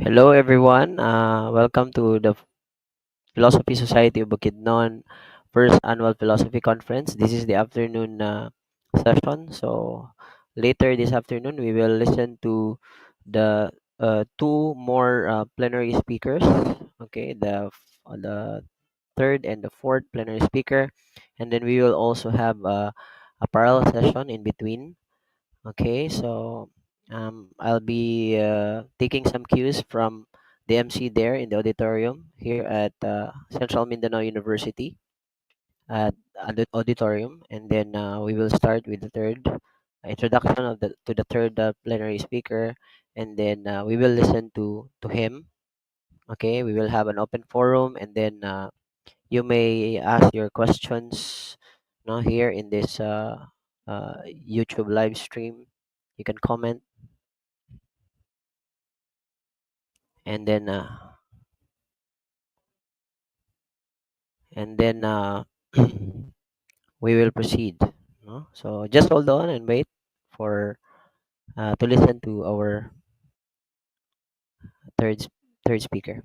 Hello, everyone. Welcome to the Philosophy Society of Bukidnon first annual philosophy conference. This is the afternoon session. So later this afternoon, we will listen to the two more plenary speakers. Okay, the third and the fourth plenary speaker, and then we will also have a parallel session in between. Okay, so I'll be taking some cues from the MC there in the auditorium here at Central Mindanao University at the auditorium, and then we will start with the third introduction of the third plenary speaker, and then we will listen to him. Okay, we will have an open forum, and then you may ask your questions, here in this YouTube live stream. You can comment, and then and then we will proceed. No? So just hold on and wait for to listen to our third third speaker.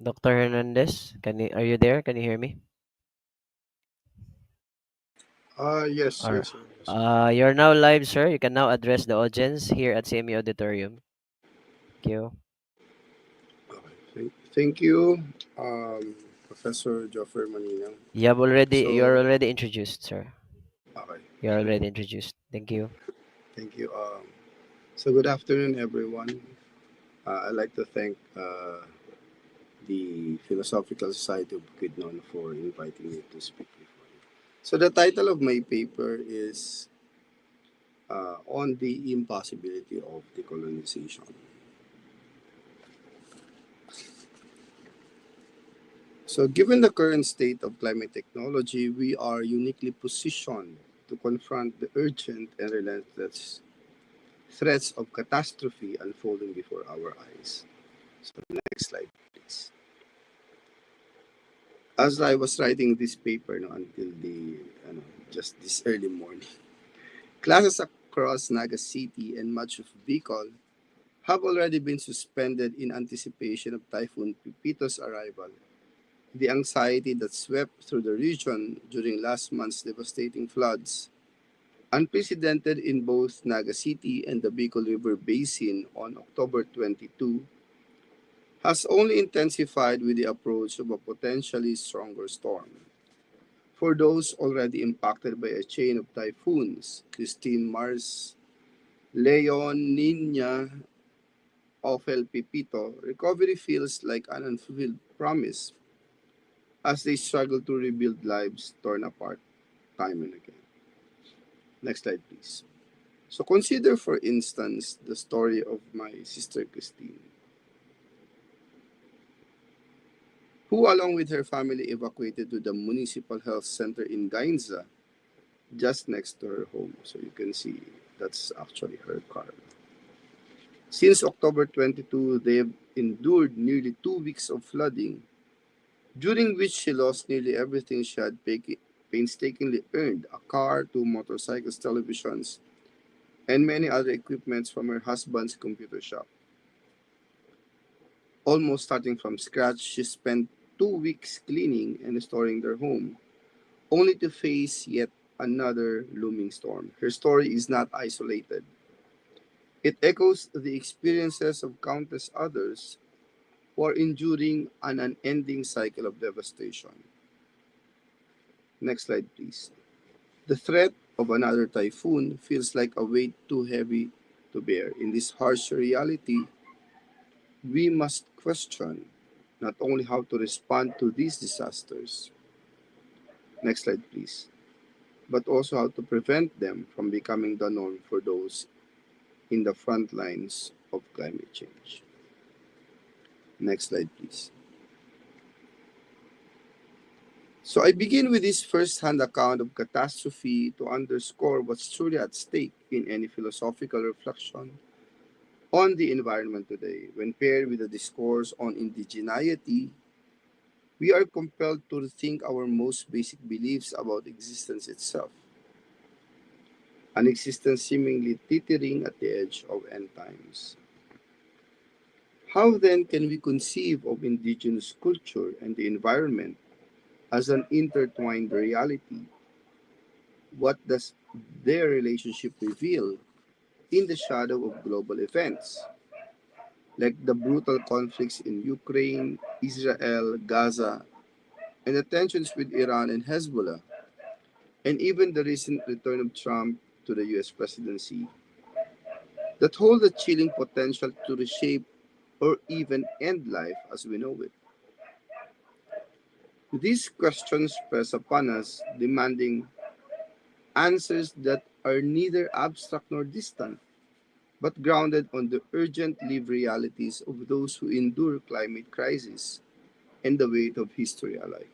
Dr. Hernandez, are you there? Can you hear me? Yes, Or yes, sir. Yes, sir. you're now live, sir. You can now address the audience here at CME Auditorium. Thank you. Okay. Thank you, Professor Joffer Manina. You're So, already introduced, sir. okay, You're already introduced. Thank you. thank you. So good afternoon, everyone. I'd like to thank the Philosophical Society of Bukidnon for inviting me to speak before you. So the title of my paper is on the impossibility of decolonization. So, given the current state of climate technology, we are uniquely positioned to confront the urgent and relentless threats of catastrophe unfolding before our eyes. So, next slide, please. As I was writing this paper no, until just this early morning, classes across Naga City and much of Bicol have already been suspended in anticipation of Typhoon Pipito's arrival. The anxiety that swept through the region during last month's devastating floods, unprecedented in both Naga City and the Bicol River Basin on October 22, has only intensified with the approach of a potentially stronger storm. For those already impacted by a chain of typhoons, Christine, Mars, Leon, Nina, Ophel, Pipito, recovery feels like an unfulfilled promise as they struggle to rebuild lives torn apart time and again. Next slide, please. So consider, for instance, the story of my sister Christine, who, along with her family, evacuated to the municipal health center in Gainza, just next to her home. So you can see that's actually her car. Since October 22, they have endured nearly 2 weeks of flooding, during which she lost nearly everything she had painstakingly earned: a car, two motorcycles, televisions, and many other equipments from her husband's computer shop. Almost starting from scratch, she spent 2 weeks cleaning and restoring their home, only to face yet another looming storm. Her story is not isolated. It echoes the experiences of countless others who are enduring an unending cycle of devastation. Next slide, please. The threat of another typhoon feels like a weight too heavy to bear. In this harsh reality, we must question not only how to respond to these disasters, next slide please, but also how to prevent them from becoming the norm for those in the front lines of climate change. Next slide please. So I begin with this first-hand account of catastrophe to underscore what's truly at stake in any philosophical reflection on the environment today. When paired with a discourse on indigeneity, we are compelled to rethink our most basic beliefs about existence itself, an existence seemingly teetering at the edge of end times. How then can we conceive of indigenous culture and the environment as an intertwined reality? What does their relationship reveal in the shadow of global events, like the brutal conflicts in Ukraine, Israel, Gaza, and the tensions with Iran and Hezbollah, and even the recent return of Trump to the US presidency, that hold a chilling potential to reshape or even end life as we know it? These questions press upon us, demanding answers that are neither abstract nor distant, but grounded on the urgent lived realities of those who endure climate crisis and the weight of history alike.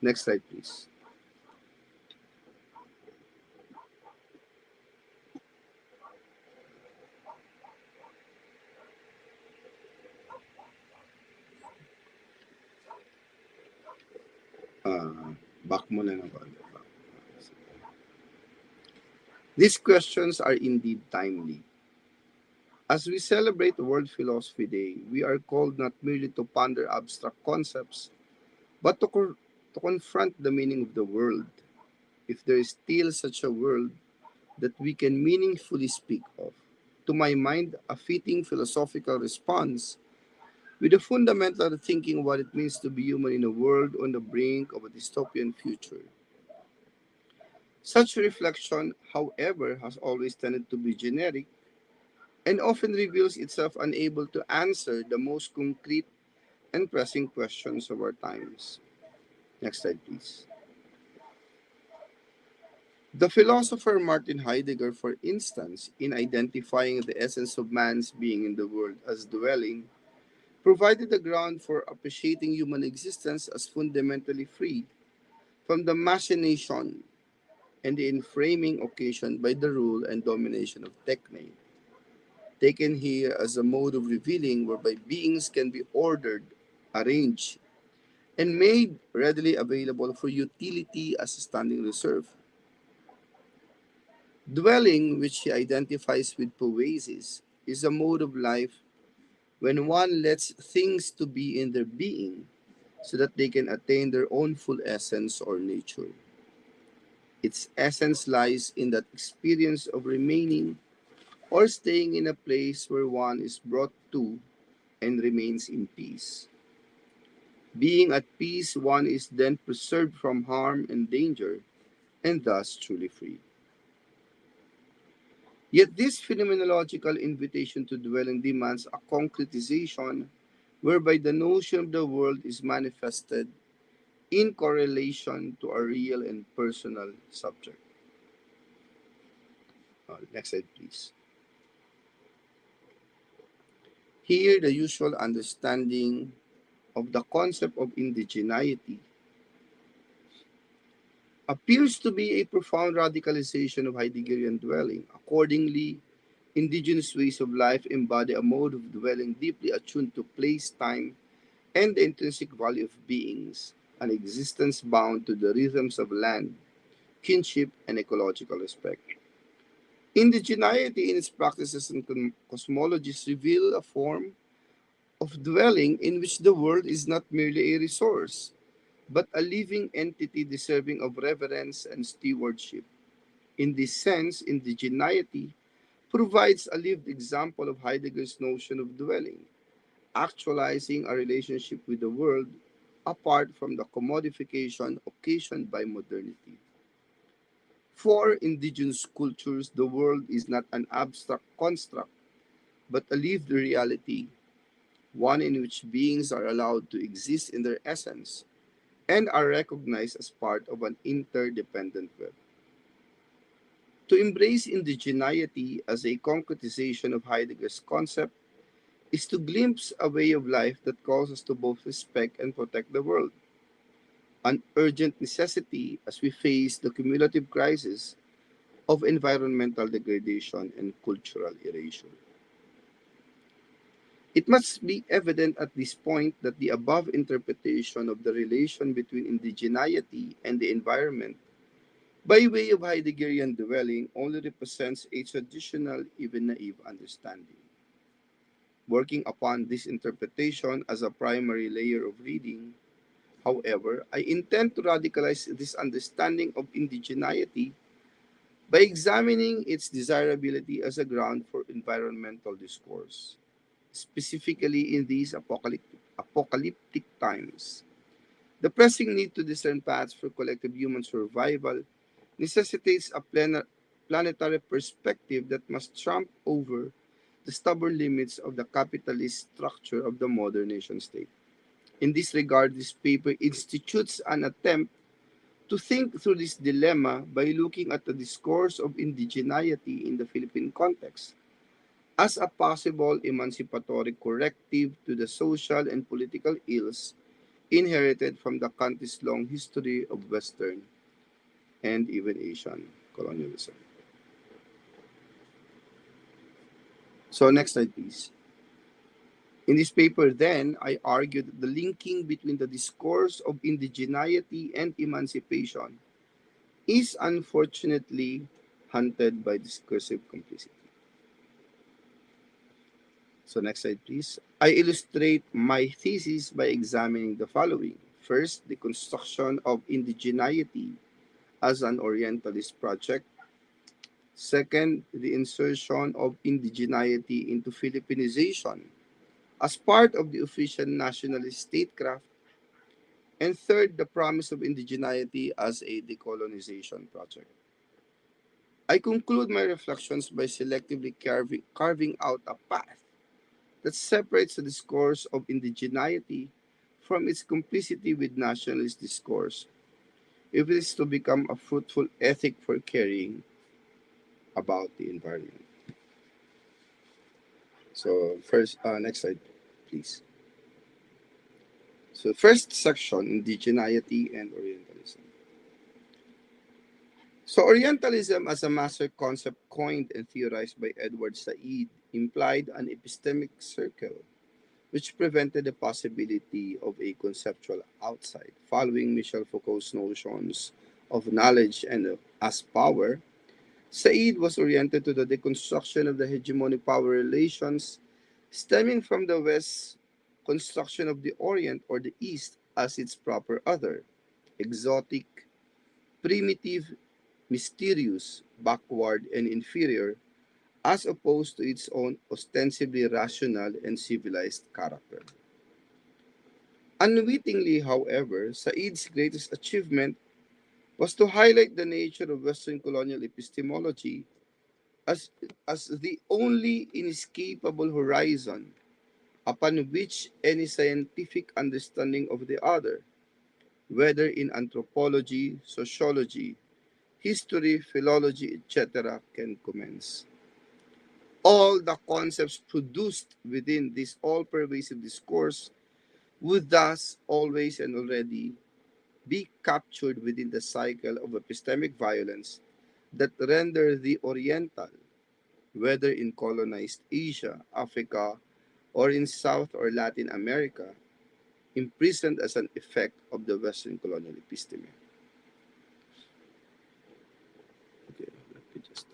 Next slide, please. Back mo na lang. These questions are indeed timely, As we celebrate World Philosophy Day, we are called not merely to ponder abstract concepts, but to confront the meaning of the world, if there is still such a world that we can meaningfully speak of. To my mind, a fitting philosophical response with a fundamental thinking what it means to be human in a world on the brink of a dystopian future. Such reflection, however, has always tended to be generic and often reveals itself unable to answer the most concrete and pressing questions of our times. Next slide, please. The philosopher Martin Heidegger, for instance, in identifying the essence of man's being in the world as dwelling, provided the ground for appreciating human existence as fundamentally free from the machination and the inframing occasioned by the rule and domination of techne, taken here as a mode of revealing whereby beings can be ordered, arranged, and made readily available for utility as a standing reserve. Dwelling, which he identifies with poesis, is a mode of life when one lets things to be in their being so that they can attain their own full essence or nature. Its essence lies in that experience of remaining or staying in a place where one is brought to and remains in peace. Being at peace, one is then preserved from harm and danger, and thus truly free. Yet this phenomenological invitation to dwelling demands a concretization whereby the notion of the world is manifested in correlation to a real and personal subject. Next slide, please. Here, the usual understanding of the concept of indigeneity appears to be a profound radicalization of Heideggerian dwelling. Accordingly, indigenous ways of life embody a mode of dwelling deeply attuned to place, time, and the intrinsic value of beings, an existence bound to the rhythms of land, kinship, and ecological respect. Indigeneity in its practices and cosmologies reveal a form of dwelling in which the world is not merely a resource, but a living entity deserving of reverence and stewardship. In this sense, indigeneity provides a lived example of Heidegger's notion of dwelling, actualizing a relationship with the world apart from the commodification occasioned by modernity. For indigenous cultures, the world is not an abstract construct, but a lived reality, one in which beings are allowed to exist in their essence and are recognized as part of an interdependent web. To embrace indigeneity as a concretization of Heidegger's concept is to glimpse a way of life that calls us to both respect and protect the world, an urgent necessity as we face the cumulative crisis of environmental degradation and cultural erasure. It must be evident at this point that the above interpretation of the relation between indigeneity and the environment by way of Heideggerian dwelling only represents a traditional, even naive understanding. Working upon this interpretation as a primary layer of reading, however, I intend to radicalize this understanding of indigeneity by examining its desirability as a ground for environmental discourse, specifically in these apocalyptic times. The pressing need to discern paths for collective human survival necessitates a planetary perspective that must trump over the stubborn limits of the capitalist structure of the modern nation state. In this regard, this paper institutes an attempt to think through this dilemma by looking at the discourse of indigeneity in the Philippine context as a possible emancipatory corrective to the social and political ills inherited from the country's long history of Western and even Asian colonialism. So, next slide, please. In this paper, then, I argued that the linking between the discourse of indigeneity and emancipation is unfortunately hunted by discursive complicity. So next slide, please. I illustrate my thesis by examining the following. First, the construction of indigeneity as an Orientalist project. Second, the insertion of indigeneity into Philippinization as part of the official nationalist statecraft. And third, the promise of indigeneity as a decolonization project. I conclude my reflections by selectively carving out a path that separates the discourse of indigeneity from its complicity with nationalist discourse, if it is to become a fruitful ethic for caring about the environment. So, first, next slide, please. So, first section, indigeneity and Orientalism. So, Orientalism as a master concept coined and theorized by Edward Said implied an epistemic circle which prevented the possibility of a conceptual outside. Following Michel Foucault's notions of knowledge and as power, Said was oriented to the deconstruction of the hegemonic power relations stemming from the West's construction of the Orient or the East as its proper other, exotic, primitive, mysterious, backward, and inferior, as opposed to its own ostensibly rational and civilized character. Unwittingly, however, Said's greatest achievement was to highlight the nature of Western colonial epistemology as, as the only inescapable horizon upon which any scientific understanding of the other, whether in anthropology, sociology, history, philology, etc., can commence. All the concepts produced within this all pervasive discourse would thus always and already be captured within the cycle of epistemic violence that render the Oriental, whether in colonized Asia, Africa, or in South or Latin America, imprisoned as an effect of the Western colonial episteme. Okay, let me just.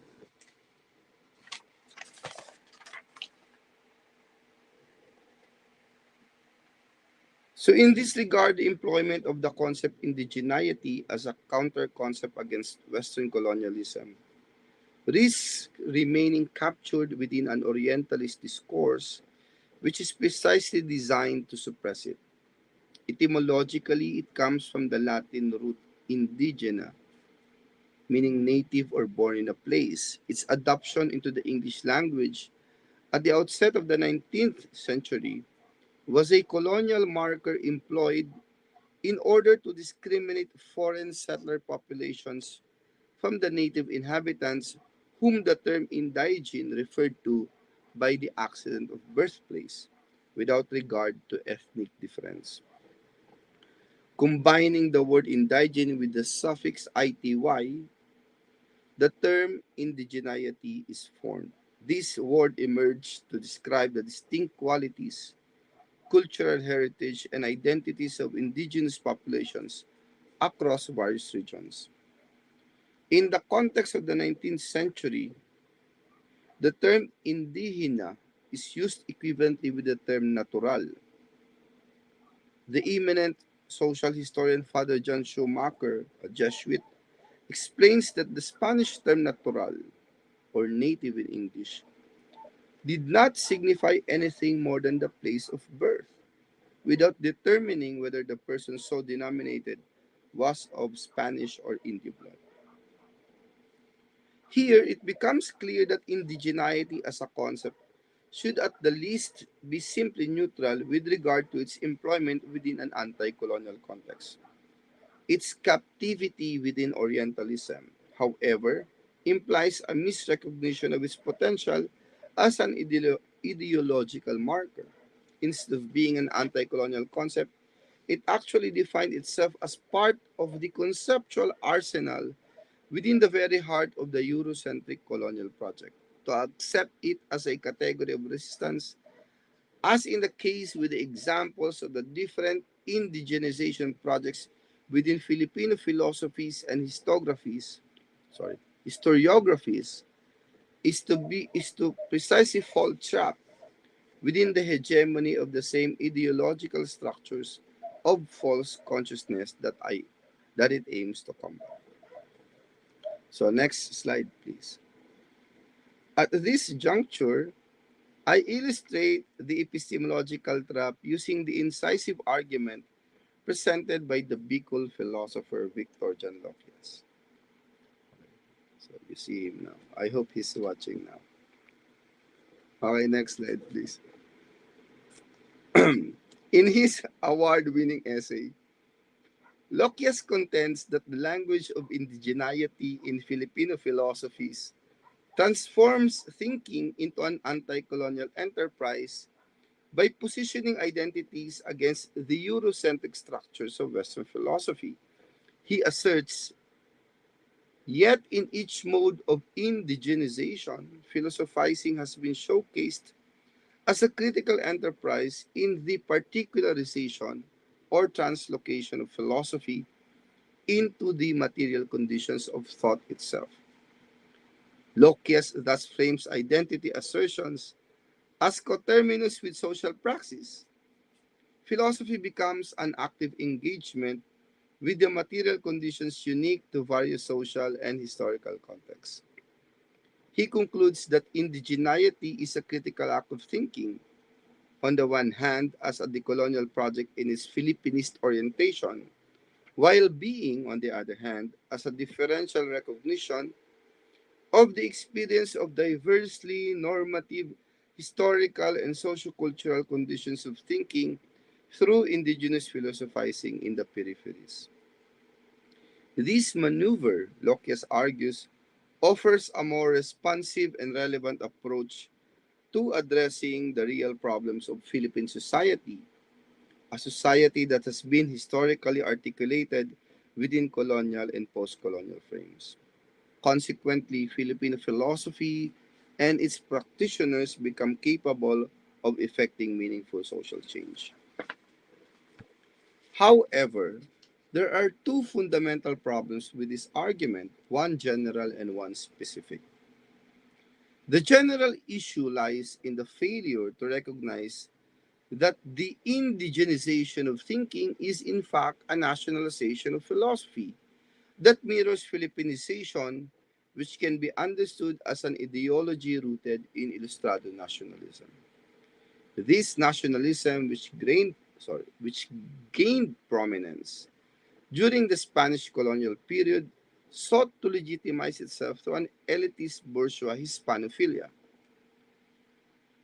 So, in this regard, the employment of the concept indigeneity as a counter concept against Western colonialism risks remaining captured within an Orientalist discourse which is precisely designed to suppress it. Etymologically, it comes from the Latin root indigena, meaning native or born in a place. Its adoption into the English language at the outset of the 19th century was a colonial marker employed in order to discriminate foreign settler populations from the native inhabitants whom the term indigene referred to by the accident of birthplace without regard to ethnic difference. Combining the word indigene with the suffix ity, the term indigeneity is formed. This word emerged to describe the distinct qualities, cultural heritage, and identities of indigenous populations across various regions. In the context of the 19th century, the term indígena is used equivalently with the term natural. The eminent social historian Father John Schumacher, a Jesuit, explains that the Spanish term natural, or native in English, did not signify anything more than the place of birth, without determining whether the person so denominated was of Spanish or Indian blood. Here, it becomes clear that indigeneity as a concept should at the least be simply neutral with regard to its employment within an anti-colonial context. Its captivity within Orientalism, however, implies a misrecognition of its potential as an ideological marker. Instead of being an anti-colonial concept, it actually defined itself as part of the conceptual arsenal within the very heart of the Eurocentric colonial project. To accept it as a category of resistance, as in the case with the examples of the different indigenization projects within Filipino philosophies and historiographies, is to precisely fall trap within the hegemony of the same ideological structures of false consciousness that it aims to combat. So next slide, please. At this juncture, I illustrate the epistemological trap using the incisive argument presented by the Bicol philosopher Victor John Locke. So you see him now. I hope he's watching now. Okay, next slide, please. In his award winning essay, Locke contends that the language of indigeneity in Filipino philosophies transforms thinking into an anti colonial enterprise by positioning identities against the Eurocentric structures of Western philosophy. He asserts, yet in each mode of indigenization, philosophizing has been showcased as a critical enterprise in the particularization or translocation of philosophy into the material conditions of thought itself. Locke thus frames identity assertions as coterminous with social praxis. Philosophy becomes an active engagement with the material conditions unique to various social and historical contexts. He concludes that indigeneity is a critical act of thinking, on the one hand, as a decolonial project in its Filipinist orientation, while being, on the other hand, as a differential recognition of the experience of diversely normative historical and sociocultural conditions of thinking through indigenous philosophizing in the peripheries. This maneuver, Locke argues, offers a more responsive and relevant approach to addressing the real problems of Philippine society, a society that has been historically articulated within colonial and post-colonial frames. Consequently, Filipino philosophy and its practitioners become capable of effecting meaningful social change. However, there are two fundamental problems with this argument, one general and one specific. The general issue lies in the failure to recognize that the indigenization of thinking is in fact a nationalization of philosophy that mirrors Filipinization, which can be understood as an ideology rooted in Ilustrado nationalism. This nationalism, which gained prominence during the Spanish colonial period, sought to legitimize itself through an elitist bourgeois Hispanophilia,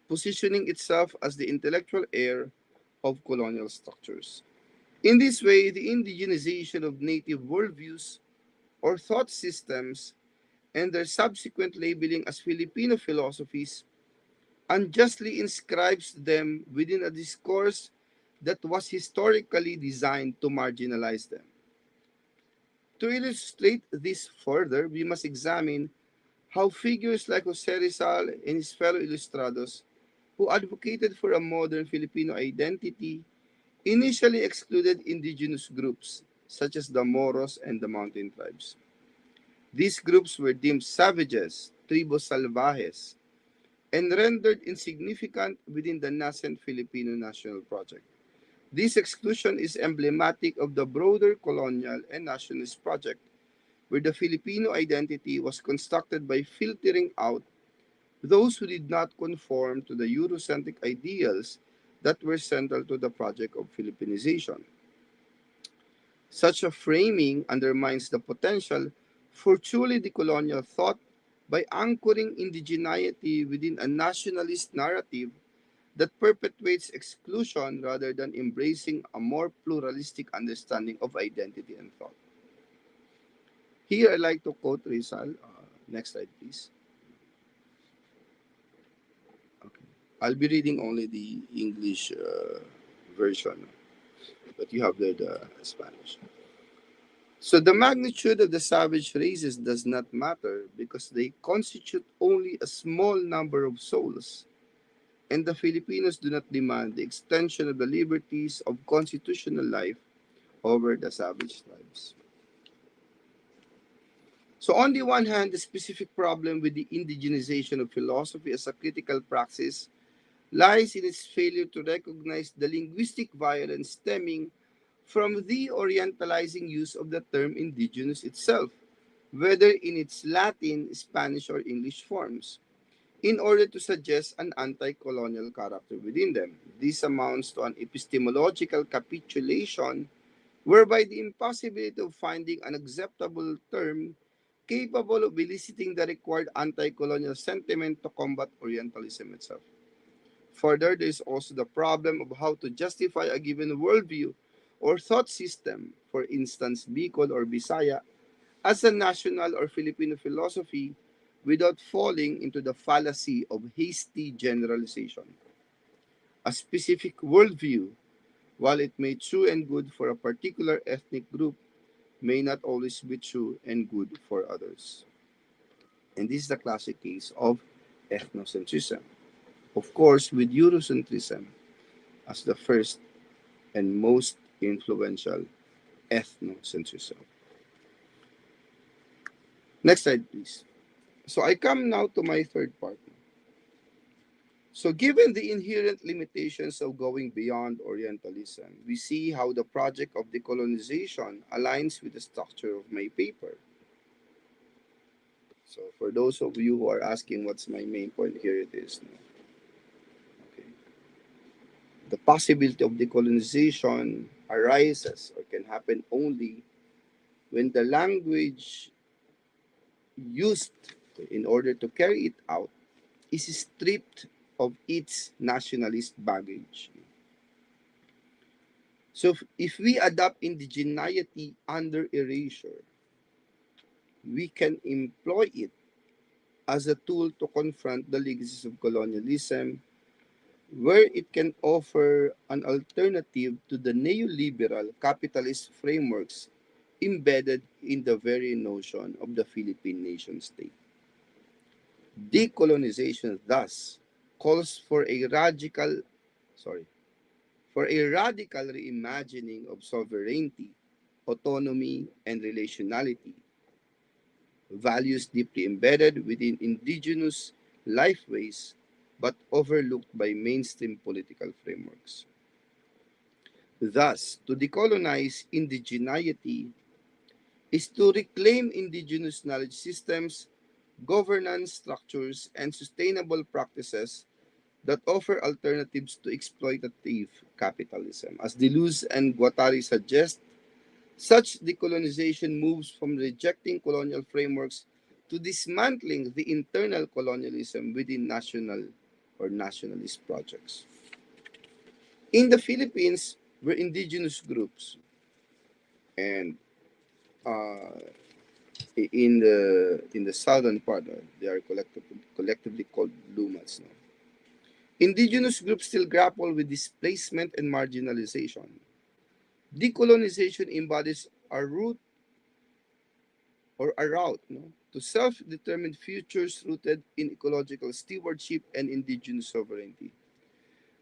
positioning itself as the intellectual heir of colonial structures. In this way, the indigenization of native worldviews or thought systems and their subsequent labeling as Filipino philosophies unjustly inscribes them within a discourse that was historically designed to marginalize them. To illustrate this further, we must examine how figures like Jose Rizal and his fellow Ilustrados, who advocated for a modern Filipino identity, initially excluded indigenous groups such as the Moros and the mountain tribes. These groups were deemed savages, tribus salvajes, and rendered insignificant within the nascent Filipino national project. This exclusion is emblematic of the broader colonial and nationalist project, where the Filipino identity was constructed by filtering out those who did not conform to the Eurocentric ideals that were central to the project of Filipinization. Such a framing undermines the potential for truly decolonial thought by anchoring indigeneity within a nationalist narrative that perpetuates exclusion rather than embracing a more pluralistic understanding of identity and thought. Here, I like to quote Rizal. Next slide, please. Okay. I'll be reading only the English version, but you have the Spanish. So the magnitude of the savage races does not matter because they constitute only a small number of souls, and the Filipinos do not demand the extension of the liberties of constitutional life over the savage tribes. So on the one hand, the specific problem with the indigenization of philosophy as a critical praxis lies in its failure to recognize the linguistic violence stemming from the Orientalizing use of the term indigenous itself, whether in its Latin, Spanish, or English forms, in order to suggest an anti colonial character within them. This amounts to an epistemological capitulation whereby the impossibility of finding an acceptable term capable of eliciting the required anti colonial sentiment to combat Orientalism itself. Further, there is also the problem of how to justify a given worldview or thought system, for instance, Bicol or Bisaya, as a national or Filipino philosophy without falling into the fallacy of hasty generalization. A specific worldview, while it may be true and good for a particular ethnic group, may not always be true and good for others. And this is the classic case of ethnocentrism. Of course, with Eurocentrism as the first and most influential ethnocentrism. Next slide, please. So I come now to my third part. So, given the inherent limitations of going beyond Orientalism, we see how the project of decolonization aligns with the structure of my paper. So, for those of you who are asking what's my main point, here it is. No? Okay. The possibility of decolonization arises or can happen only when the language used in order to carry it out is stripped of its nationalist baggage. So if we adopt indigeneity under erasure, we can employ it as a tool to confront the legacies of colonialism, where it can offer an alternative to the neoliberal capitalist frameworks embedded in the very notion of the Philippine nation state. Decolonization thus calls for a radical reimagining of sovereignty, autonomy, and relationality, values deeply embedded within indigenous lifeways but overlooked by mainstream political frameworks. Thus, to decolonize indigeneity is to reclaim indigenous knowledge systems, governance structures, and sustainable practices that offer alternatives to exploitative capitalism. As Deleuze and Guattari suggest, such decolonization moves from rejecting colonial frameworks to dismantling the internal colonialism within national or nationalist projects. In the Philippines, where indigenous groups and uh, in the southern part, they are collectively called Lumats. No? Indigenous groups still grapple with displacement and marginalization. Decolonization embodies a root or a route, no, to self-determined futures rooted in ecological stewardship and indigenous sovereignty.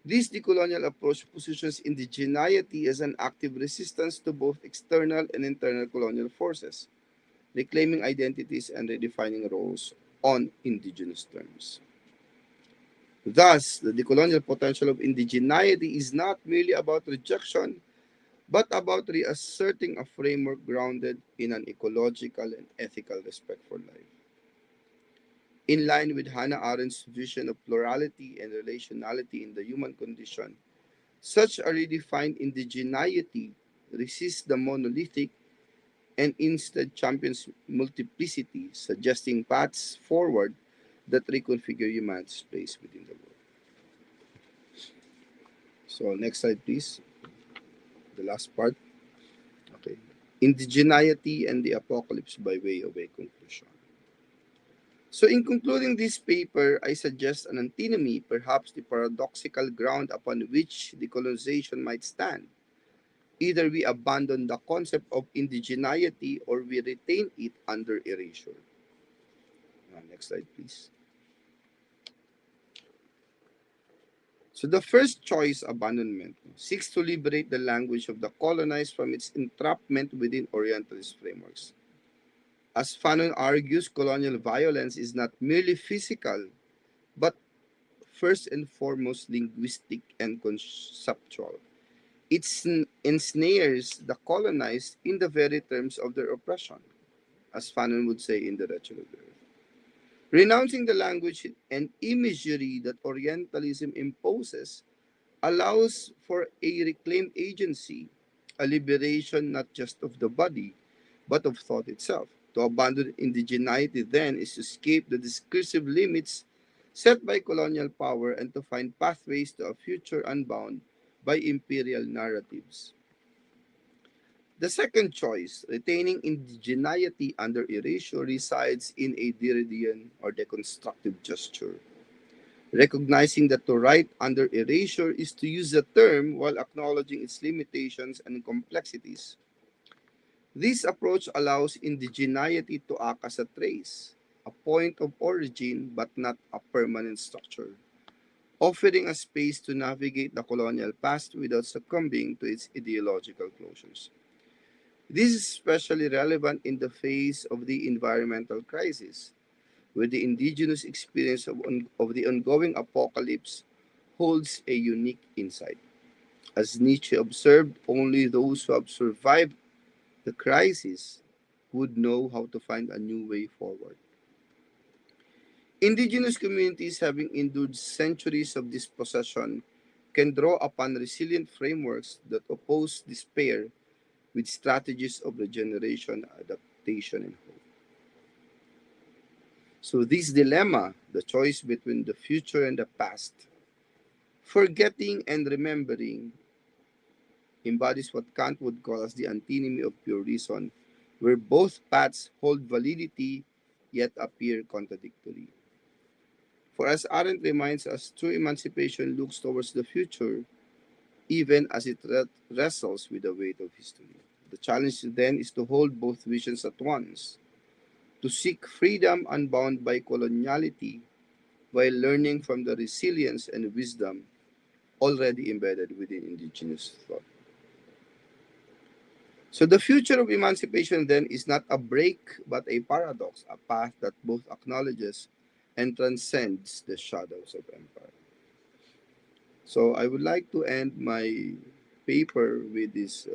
This decolonial approach positions indigeneity as an active resistance to both external and internal colonial forces, reclaiming identities and redefining roles on indigenous terms. Thus, the decolonial potential of indigeneity is not merely about rejection, but about reasserting a framework grounded in an ecological and ethical respect for life. In line with Hannah Arendt's vision of plurality and relationality in the human condition, such a redefined indigeneity resists the monolithic and instead champions multiplicity, suggesting paths forward that reconfigure humanity's place within the world. So, next slide, please. The last part. Okay. Indigeneity and the apocalypse by way of a conclusion. So, in concluding this paper, I suggest an antinomy, perhaps the paradoxical ground upon which decolonization might stand. Either we abandon the concept of indigeneity or we retain it under erasure. Next slide, please. So, the first choice, abandonment, seeks to liberate the language of the colonized from its entrapment within Orientalist frameworks. As Fanon argues, colonial violence is not merely physical, but first and foremost linguistic and conceptual. It ensnares the colonized in the very terms of their oppression, as Fanon would say in The Wretched of the Earth. Renouncing the language and imagery that Orientalism imposes allows for a reclaimed agency, a liberation not just of the body, but of thought itself. To abandon indigeneity, then, is to escape the discursive limits set by colonial power and to find pathways to a future unbound by imperial narratives. The second choice, retaining indigeneity under erasure, resides in a Derridean or deconstructive gesture. Recognizing that to write under erasure is to use the term while acknowledging its limitations and complexities. This approach allows indigeneity to act as a trace, a point of origin but not a permanent structure, offering a space to navigate the colonial past without succumbing to its ideological closures. This is especially relevant in the face of the environmental crisis, where the indigenous experience of the ongoing apocalypse holds a unique insight. As Nietzsche observed, only those who have survived the crisis would know how to find a new way forward. Indigenous communities, having endured centuries of dispossession, can draw upon resilient frameworks that oppose despair with strategies of regeneration, adaptation, and hope. So, this dilemma, the choice between the future and the past, forgetting and remembering, embodies what Kant would call as the antinomy of pure reason, where both paths hold validity yet appear contradictory. For as Arendt reminds us, true emancipation looks towards the future even as it wrestles with the weight of history. The challenge then is to hold both visions at once, to seek freedom unbound by coloniality while learning from the resilience and wisdom already embedded within indigenous thought. So the future of emancipation then is not a break but a paradox, a path that both acknowledges and transcends the shadows of empire. So I would like to end my paper with this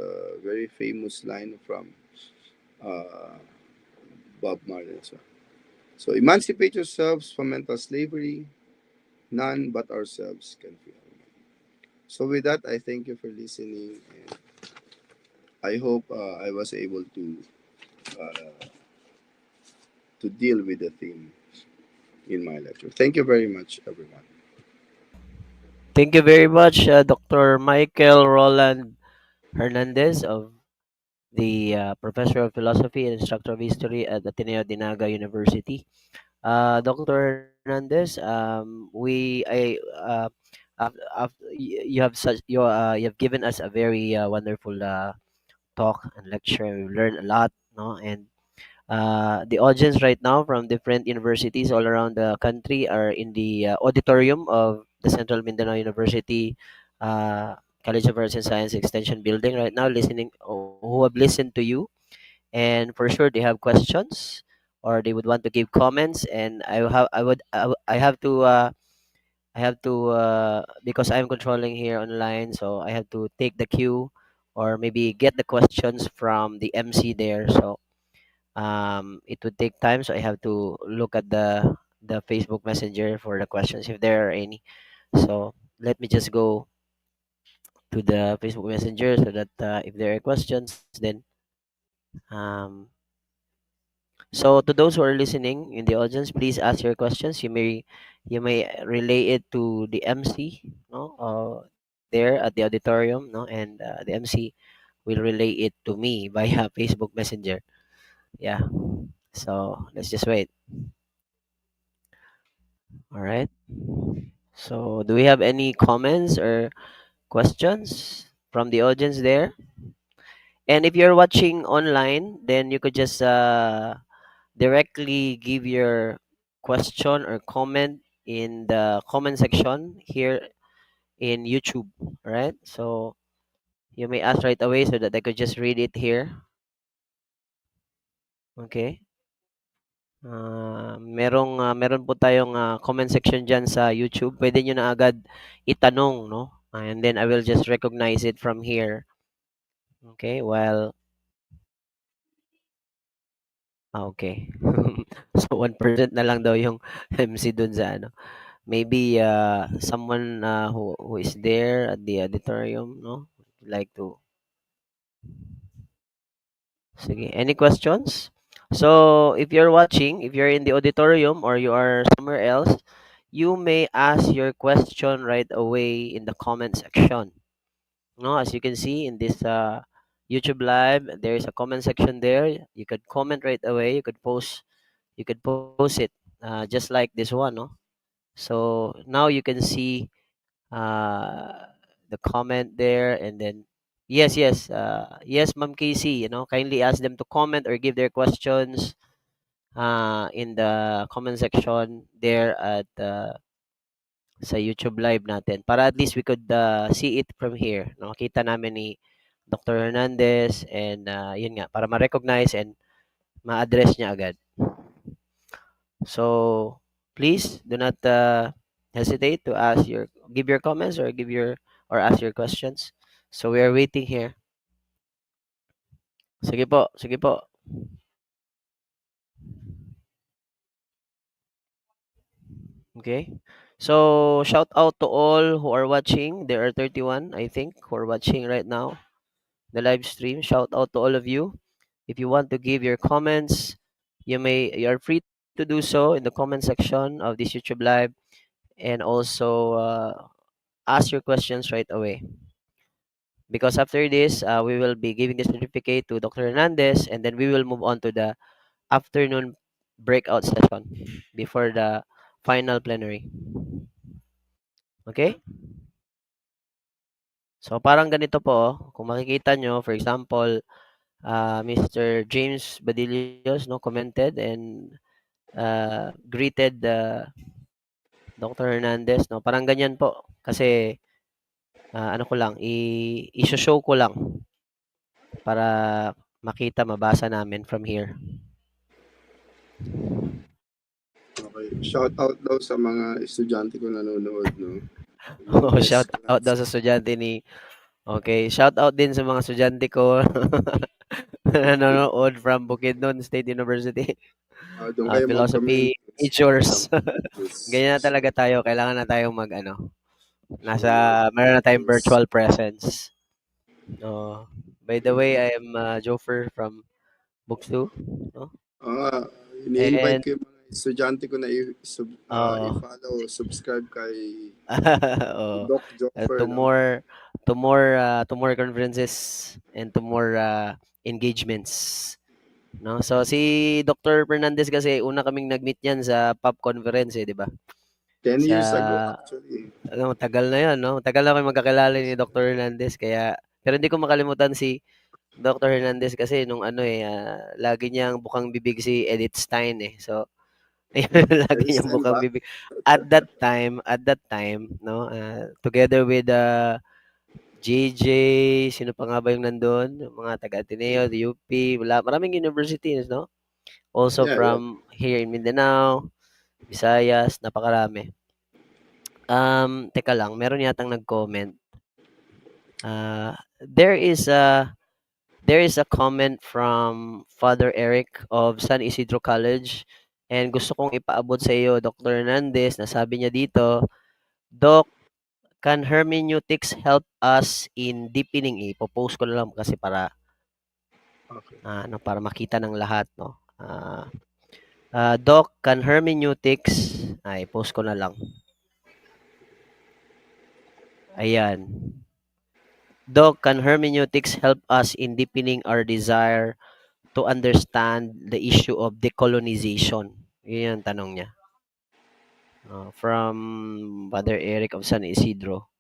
very famous line from uh, Bob Marley. So emancipate yourselves from mental slavery. None but ourselves can free our mind. So with that, I thank you for listening, and I hope I was able uh, to deal with the theme in my lecture. Thank you very much, everyone. Thank you very much, Dr. Michael Roland Hernandez of the Professor of Philosophy and Instructor of History at Ateneo de Naga University. Dr. Hernandez, you have you have given us a very wonderful talk and lecture. We've learned a lot, no, and the audience right now from different universities all around the country are in the auditorium of the Central Mindanao University College of Arts and Science Extension building right now, listening, who have listened to you, and for sure they have questions or they would want to give comments. And I have to because I'm controlling here online, so I have to take the cue or maybe get the questions from the MC there. So it would take time, so I have to look at the Facebook Messenger for the questions if there are any. So let me just go to the Facebook Messenger so that if there are questions, then um, so to those who are listening in the audience, please ask your questions. You may relay it to the MC, no, there at the auditorium, no, and the MC will relay it to me via Facebook Messenger. Yeah. So let's just wait. All right. So do we have any comments or questions from the audience there? And if you're watching online, then you could just directly give your question or comment in the comment section here in YouTube, right? So you may ask right away so that I could just read it here. Okay. Meron po tayong comment section diyan sa YouTube. Pwede niyo na agad itanong, no? And then I will just recognize it from here. Okay, well, okay. So 1% na lang daw yung MC dun sa ano. Maybe someone who is there at the auditorium, no? Like to Sige, any questions? So, if you're watching, if you're in the auditorium or you are somewhere else, you may ask your question right away in the comment section. No, as you can see in this YouTube live, there is a comment section there. You could comment right away. You could post it just like this one, no? So now you can see uh, the comment there, and then yes, Ma'am Casey, kindly ask them to comment or give their questions in the comment section there at sa YouTube live natin para at least we could see it from here. No, kita namin ni Dr. Hernandez and yun nga para ma-recognize and ma-address niya agad. So please do not hesitate to give your comments or or ask your questions. So we are waiting here. Sige po, sige po. Okay. So shout out to all who are watching. There are 31, I think, who are watching right now the live stream. Shout out to all of you. If you want to give your comments, you are free to do so in the comment section of this YouTube live, and also ask your questions right away. Because after this, we will be giving the certificate to Dr. Hernandez, and then we will move on to the afternoon breakout session before the final plenary. Okay? So parang ganito po, kung makikita nyo, for example, Mr. James Badillos no commented and greeted Dr. Hernandez no. Parang ganyan po kasi ano ko lang i-show ko lang para makita mabasa namin from here. Okay. Shout out daw sa mga estudyante ko nanonood, no? Oh, Yes, shout out daw class. sa estudyante ni Okay, shout out din sa mga estudyante ko na nanonood from Bukidnon State University. Doon kayo mag-comment Philosophy sa majors. mga videos. Ganyan na So, talaga tayo. Kailangan na tayong so, meron na tayong yes. virtual presence. Oh, by the way, I am Jofer from Buksu. No? Ah, ini-invite And, ko yung mga estudyante ko na oh, i-follow, subscribe kay oh, Doc Joffer, to no? more conferences and to more engagements. No? So si Dr. Fernandez kasi una kaming nag-meet niyan sa POP conference, 'di ba? 10 years ago, Sa actually. tagal na 'yon, no? Tagal na kami magkakilala ni Dr. Hernandez kaya pero hindi ko makalimutan si Dr. Hernandez kasi nung ano lagi niyang bukang bibig si Edith Stein eh. So lagi Next niyang time bukang ba? bibig at that time, no? Together with JJ, sino pa nga ba yung nandun? Yung mga taga Ateneo, the UP, maraming universities, no? Also Yeah, yeah. from here in Mindanao, Visayas, napakarami. Teka lang, meron yatang nag-comment. There is a comment from Father Eric of San Isidro College and gusto kong ipaabot sa iyo, Dr. Hernandez, na sabi niya dito, Doc, can hermeneutics help us in deepening? Ipo-post ko na lang kasi Okay. para makita ng lahat, no? Doc, can hermeneutics, post ko na lang. Ayan. Doc, can hermeneutics help us in deepening our desire to understand the issue of decolonization? Yun yung tanong niya. From Father Eric of San Isidro.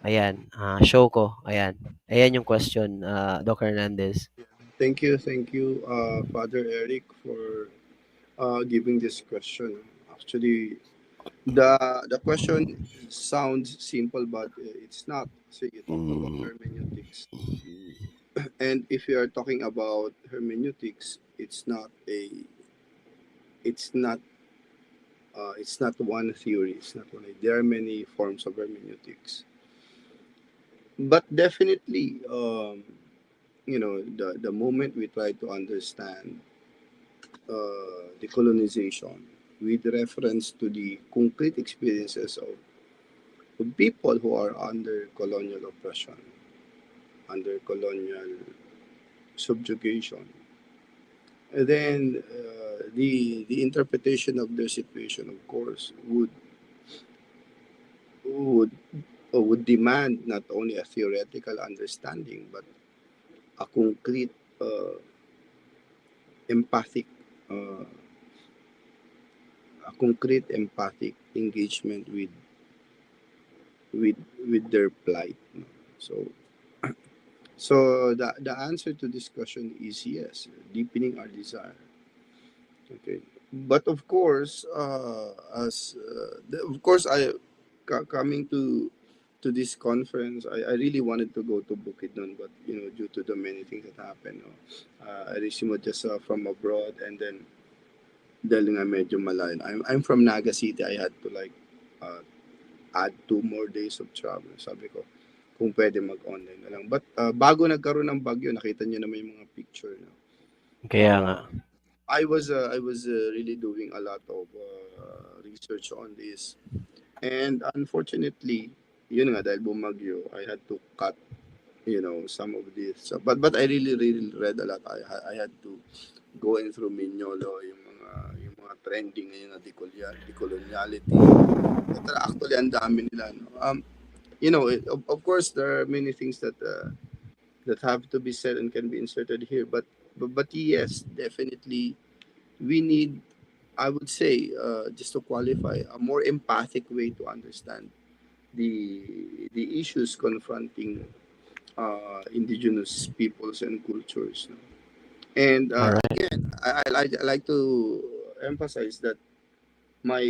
Ayan, show ko. Ayan. Ayan yung question, Doc Hernandez. Thank you, Father Eric, for giving this question. Actually, the question sounds simple, but it's not. So you talk about hermeneutics, and if you are talking about hermeneutics, it's not a it's not it's not one theory. It's not one. There are many forms of hermeneutics, but definitely, the moment we try to understand decolonization with reference to the concrete experiences of people who are under colonial oppression, under colonial subjugation, then the interpretation of their situation, of course, would would demand not only a theoretical understanding but a concrete, empathic, uh, a concrete empathic engagement with with their plight. No? So the answer to this question is yes, deepening our desire. Okay, but of course, of course, coming to this conference, I really wanted to go to Bukidnon, but due to the many things that happened, no, I resumed just from abroad, and then dahil nga medyo malayo. I'm from Naga City. I had to like uh, add 2 more days of travel. Sabi ko, kung pwede mag-online na lang. But bago nagkaroon ng bagyo, nakita niyo naman yung mga picture. No? Kaya nga. Uh, I was really doing a lot of research on this. And unfortunately, yun nga, dahil bumagyo, I had to cut, some of this. So, but I really, really read a lot. I had to go in through Mignolo, yung mga trending ngayon na decoloniality. Pero actually, ang dami nila. No? Of course, there are many things that have to be said and can be inserted here. But yes, definitely, we need, I would say, just to qualify, a more empathic way to understand the issues confronting indigenous peoples and cultures. No? And All right. again, I like to emphasize that my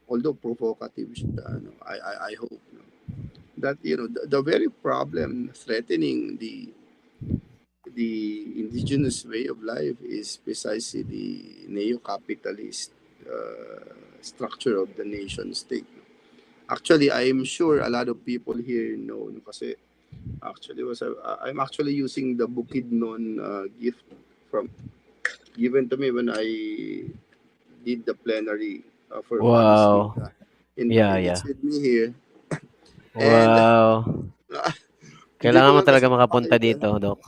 although provocative siya, I hope, no, that the very problem threatening the indigenous way of life is precisely the neo-capitalist structure of the nation state. Actually, I'm sure a lot of people here know, no, kasi actually I'm actually using the Bukidnon gift from given to me when I did the plenary for Wow. PSBI. Yeah, And yeah. it's with me here. And Wow. hindi ko Kailangan mo nga kasi talaga makapunta mapakita. dito, Doc.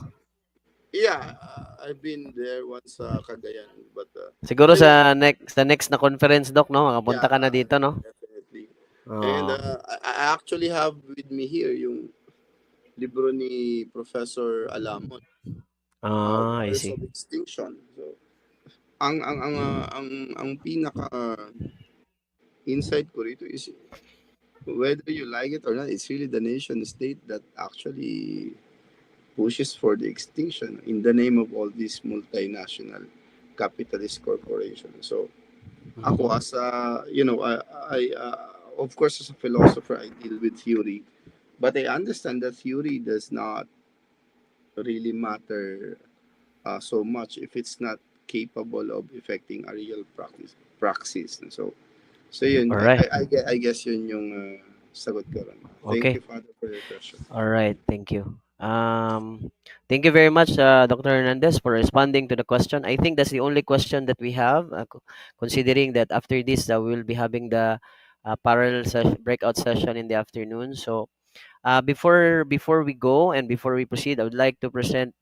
Yeah, I've been there once sa Cagayan, but Siguro ayun, sa next na conference, Doc, no? Makapunta yeah, ka na dito, no? definitely. And Oo. I actually have with me here yung libro ni Professor Alamon, I Wars see. of Extinction. So, ang pinaka insight ko rito is whether you like it or not, it's really the nation state that actually pushes for the extinction in the name of all these multinational capitalist corporations. So, ako Mhm. as a, of course, as a philosopher, I deal with theory, but I understand that theory does not really matter so much if it's not capable of effecting a real praxis. So yun, All right. I guess yun yung sagot ko ron. Thank Okay. you, Father, for your question. All right. Thank you. Thank you very much, Dr. Hernandez, for responding to the question. I think that's the only question that we have, considering that after this, we will be having the parallel breakout session in the afternoon. So, before we go and before we proceed, I would like to present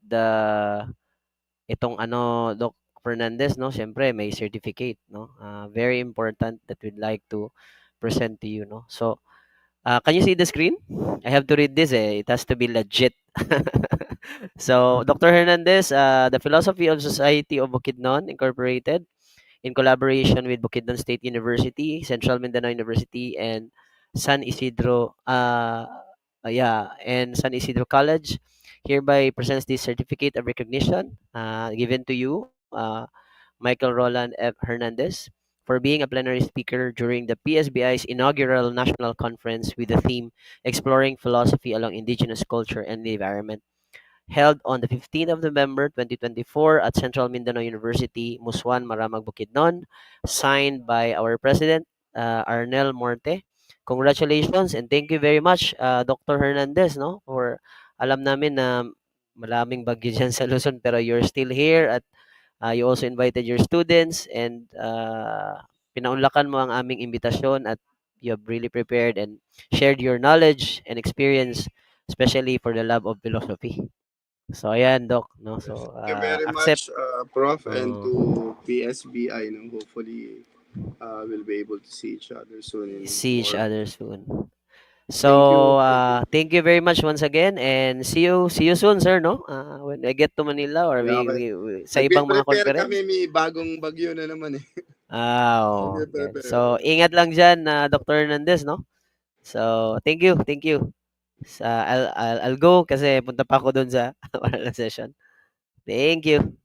itong ano, Doc Fernandez, no? Siyempre, may certificate, no? Very important that we'd like to present to you, no? So, can you see the screen? I have to read this, eh. It has to be legit. So, Dr. Hernandez, the Philosophy of Society of Bukidnon Incorporated, in collaboration with Bukidnon State University, Central Mindanao University, and San Isidro, and San Isidro College, hereby presents this certificate of recognition given to you, Michael Roland F. Hernandez, for being a plenary speaker during the PSBI's inaugural national conference with the theme Exploring Philosophy Along Indigenous Culture and the Environment. held on the 15th of November 2024 at Central Mindanao University, Musuan, Maramag Bukidnon, signed by our president, Arnel Morte. Congratulations and thank you very much, Dr. Hernandez, no? For alam namin na maraming bagyo dyan sa Luzon pero you're still here at you also invited your students and pinaunlakan mo ang aming imbitasyon at you have really prepared and shared your knowledge and experience, especially for the love of philosophy. So, ayan, Doc. No? So, Thank you very accept. much, Prof, and Uh, to PSBI. No? Hopefully, we'll be able to see each other soon in see each more. other soon. Thank So, you. Thank you. thank you very much once again and see you soon, sir, no? When I get to Manila or Yeah, okay. sa ibang mga Nagpe-prepare conference. kami, may bagong bagyo na naman eh. Okay. Nagpe-prepare. So, ingat lang dyan, Dr. Hernandez, no? So, thank you, thank you. I'll go kasi punta pa ako doon sa oral session. Thank you.